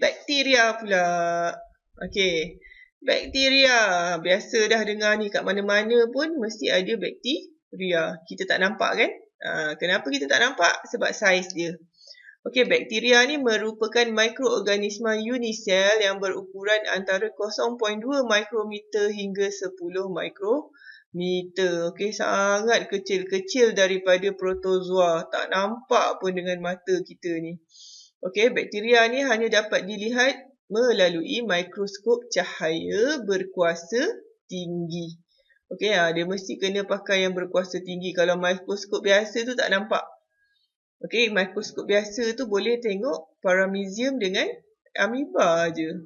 bakteria pula. Okey. Bakteria. Biasa dah dengar ni kat mana-mana pun mesti ada bakteria. Kita tak nampak kan? Kenapa kita tak nampak? Sebab saiz dia. Okey, bakteria ni merupakan mikroorganisma unisel yang berukuran antara 0.2 mikrometer hingga 10 mikrometer. Okey, sangat kecil-kecil daripada protozoa. Tak nampak pun dengan mata kita ni. Okey, bakteria ni hanya dapat dilihat melalui mikroskop cahaya berkuasa tinggi. Okey, dia mesti kena pakai yang berkuasa tinggi. Kalau mikroskop biasa tu tak nampak. Okey, mikroskop biasa tu boleh tengok paramecium dengan amoeba aje.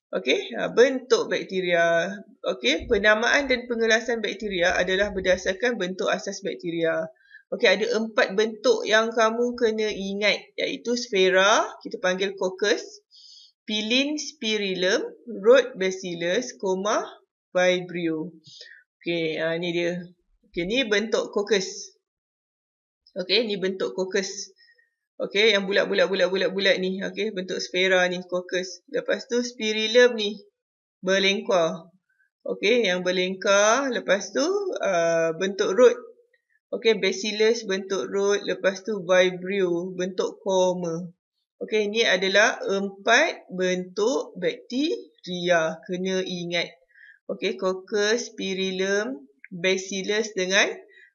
Okey, bentuk bakteria. Okey, penamaan dan pengelasan bakteria adalah berdasarkan bentuk asas bakteria. Okey, ada 4 bentuk yang kamu kena ingat, iaitu sfera, kita panggil coccus, pilin, spirillum, rod, bacillus, vibrio. Okey, ni dia. Okey, ni bentuk coccus. Okey, ni bentuk coccus. Okey, yang bulat-bulat ni. Okey, bentuk sfera ni, coccus. Lepas tu spirillum ni, berlengkar. Okey, yang berlengkar. Lepas tu bentuk rod. Okey, bacillus bentuk rod. Lepas tu vibrio, bentuk koma. Okey, ini adalah 4 bentuk bakteria. Kena ingat. Okey, coccus, spirillum, bacillus dengan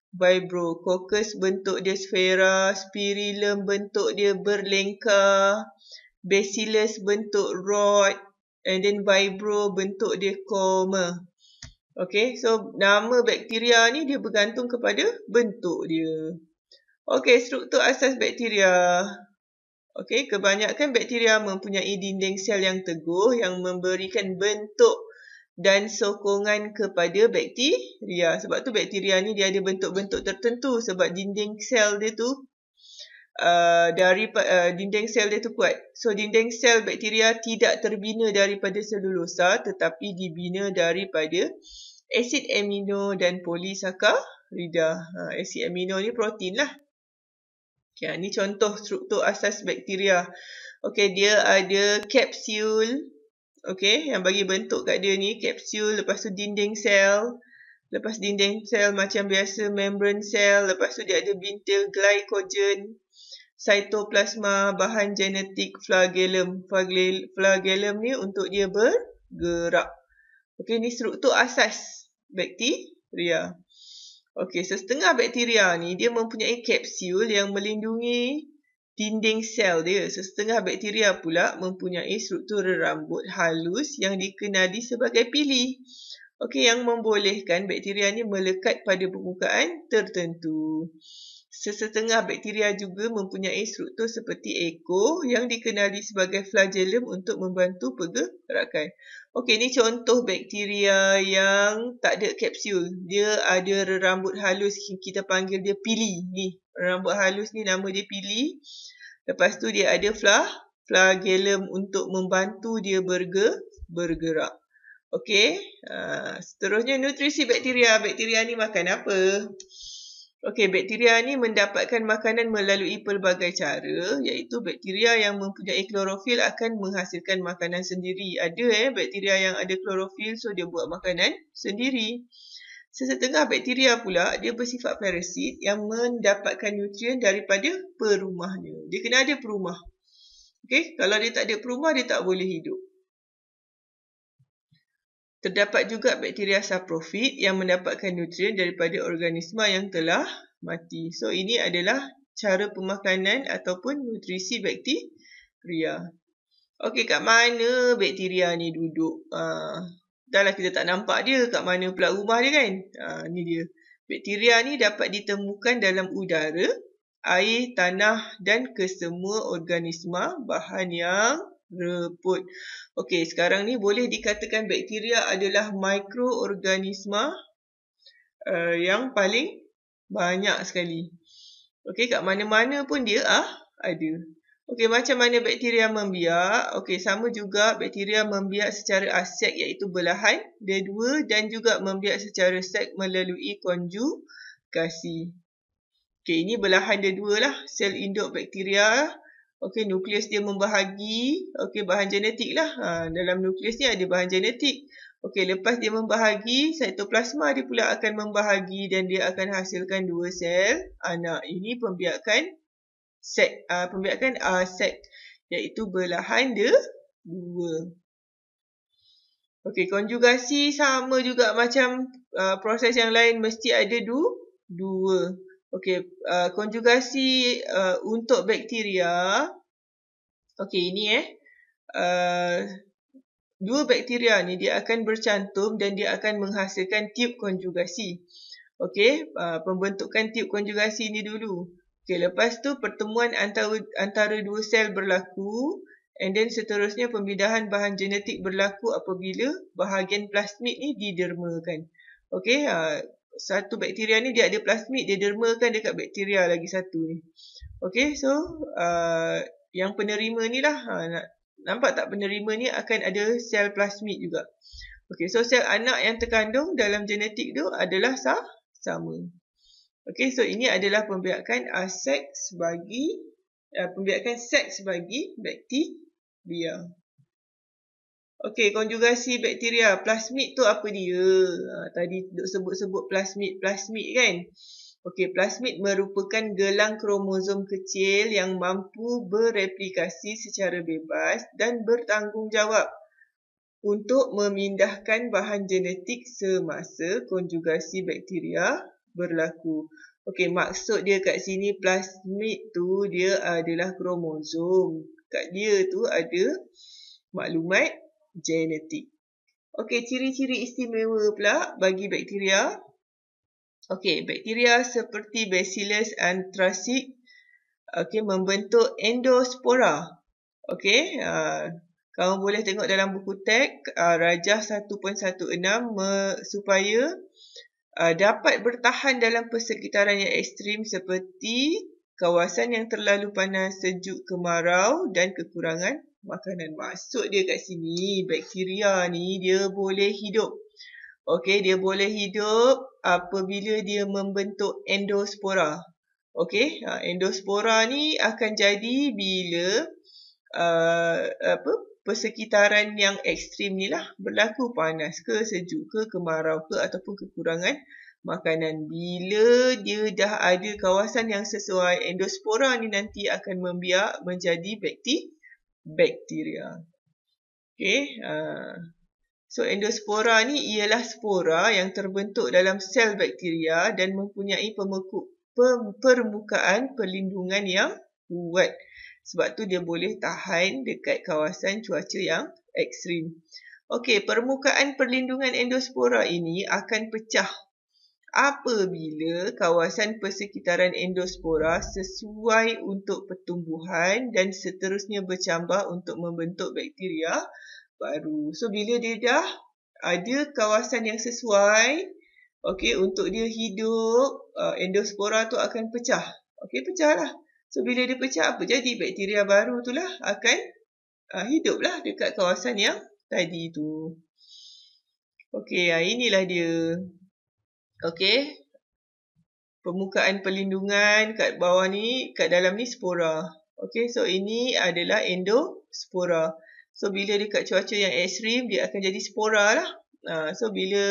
vibrio. Coccus bentuk dia sfera, spirillum bentuk dia berlengkar, bacillus bentuk rod, and then vibrio bentuk dia koma. Okey, so nama bakteria ni dia bergantung kepada bentuk dia. Okey, struktur asas bakteria. Okey, kebanyakan bakteria mempunyai dinding sel yang teguh yang memberikan bentuk dan sokongan kepada bakteria. Sebab tu bakteria ni dia ada bentuk-bentuk tertentu sebab dinding sel dia tu dinding sel dia tu kuat. So dinding sel bakteria tidak terbina daripada selulosa tetapi dibina daripada asid amino dan polisakarida. Asid amino ni protein lah. Okay, ni contoh struktur asas bakteria. Okey, dia ada kapsul. Okey, yang bagi bentuk kat dia ni kapsul, lepas tu dinding sel. Lepas dinding sel macam biasa membran sel, lepas tu dia ada bintil glycogen, cytoplasma, bahan genetik, flagellum. Flagellum ni untuk dia bergerak. Okey, ni struktur asas bakteria. Okey, setengah bakteria ni dia mempunyai kapsul yang melindungi dinding sel dia. Setengah bakteria pula mempunyai struktur rambut halus yang dikenali sebagai pili. Okey, yang membolehkan bakteria ni melekat pada permukaan tertentu. Sesetengah bakteria juga mempunyai struktur seperti ekor yang dikenali sebagai flagellum untuk membantu pergerakan. Okey, ni contoh bakteria yang tak ada kapsul. Dia ada rambut halus, kita panggil dia pili. Ni, rambut halus ni nama dia pili. Lepas tu dia ada flagellum untuk membantu dia bergerak. Okey, seterusnya nutrisi bakteria. Bakteria ni makan apa? Okey, bakteria ni mendapatkan makanan melalui pelbagai cara, iaitu bakteria yang mempunyai klorofil akan menghasilkan makanan sendiri. Ada bakteria yang ada klorofil, so dia buat makanan sendiri. Sesetengah bakteria pula, dia bersifat parasit yang mendapatkan nutrien daripada perumahnya. Dia kena ada perumah. Okey, kalau dia tak ada perumah, dia tak boleh hidup. Terdapat juga bakteria saprofit yang mendapatkan nutrien daripada organisma yang telah mati. So, ini adalah cara pemakanan ataupun nutrisi bakteria. Okey, kat mana bakteria ni duduk? Dah lah kita tak nampak dia. Kat mana pula rumah dia kan? Ni dia. Bakteria ni dapat ditemukan dalam udara, air, tanah dan kesemua organisma bahan yang reput. Okey, sekarang ni boleh dikatakan bakteria adalah mikroorganisma yang paling banyak sekali. Okey, kat mana-mana pun dia ada. Okey, macam mana bakteria membiak? Okey, sama juga bakteria membiak secara asek iaitu belahan dia-dua dan juga membiak secara sek melalui konjugasi. Okey, ini belahan dia-dua lah. Sel induk bakteria Okey, nukleus dia membahagi. Okey, bahan genetik lah. Dalam nukleus ni ada bahan genetik. Okey, lepas dia membahagi, cytoplasma dia pula akan membahagi dan dia akan hasilkan 2 sel anak. Ini pembiakan set, iaitu belahan 2. Okey, konjugasi sama juga macam proses yang lain, mesti ada 2. Okey, konjugasi untuk bakteria. Okey, ini 2 bakteria ni dia akan bercantum dan dia akan menghasilkan tube konjugasi. Okey, pembentukan tube konjugasi ni dulu. Okey, lepas tu pertemuan antara 2 sel berlaku, and then seterusnya pembedahan bahan genetik berlaku apabila bahagian plasmid ni didermakan. Okey, satu bakteria ni dia ada plasmid, dia dermakan dekat bakteria lagi satu ni. Okey, so yang penerima ni lah, nampak tak penerima ni akan ada sel plasmid juga. Okey, so sel anak yang terkandung dalam genetik tu adalah sama. Okey, so ini adalah pembiakan seks bagi bakteria. Okey, konjugasi bakteria. Plasmid tu apa dia? Tadi sebut-sebut plasmid kan? Okey, plasmid merupakan gelang kromosom kecil yang mampu bereplikasi secara bebas dan bertanggungjawab untuk memindahkan bahan genetik semasa konjugasi bakteria berlaku. Okey, maksud dia kat sini plasmid tu dia adalah kromosom. Kat dia tu ada maklumat genetik. Okey, ciri-ciri istimewa pula bagi bakteria. Okey, bakteria seperti Bacillus anthracis membentuk endospora. Okey, kamu boleh tengok dalam buku teks Rajah 1.16 supaya dapat bertahan dalam persekitaran yang ekstrim seperti kawasan yang terlalu panas, sejuk, kemarau dan kekurangan makanan. Maksud dia kat sini, bakteria ni dia boleh hidup. Okey, dia boleh hidup apabila dia membentuk endospora. Okey, endospora ni akan jadi bila persekitaran yang ekstrim ni lah berlaku, panas ke, sejuk ke, kemarau ke ataupun kekurangan makanan. Bila dia dah ada kawasan yang sesuai, endospora ni nanti akan membiak menjadi bakteria. Okey, so endospora ni ialah spora yang terbentuk dalam sel bakteria dan mempunyai permukaan perlindungan yang kuat. Sebab tu dia boleh tahan dekat kawasan cuaca yang ekstrim. Okey, permukaan perlindungan endospora ini akan pecah apabila kawasan persekitaran endospora sesuai untuk pertumbuhan dan seterusnya bercambah untuk membentuk bakteria baru. So, bila dia dah ada kawasan yang sesuai, okey, untuk dia hidup, endospora tu akan pecah. Okey, pecahlah. So, bila dia pecah, apa jadi? Bakteria baru tu lah akan hiduplah dekat kawasan yang tadi tu. Okey, inilah dia. Okey, permukaan perlindungan kat bawah ni, kat dalam ni spora. Okey, so ini adalah endospora. So, bila dekat cuaca yang ekstrim, dia akan jadi spora lah. So, bila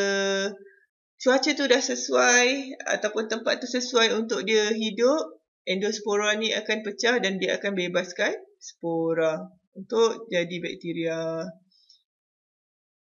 cuaca tu dah sesuai ataupun tempat tu sesuai untuk dia hidup, endospora ni akan pecah dan dia akan bebaskan spora untuk jadi bakteria.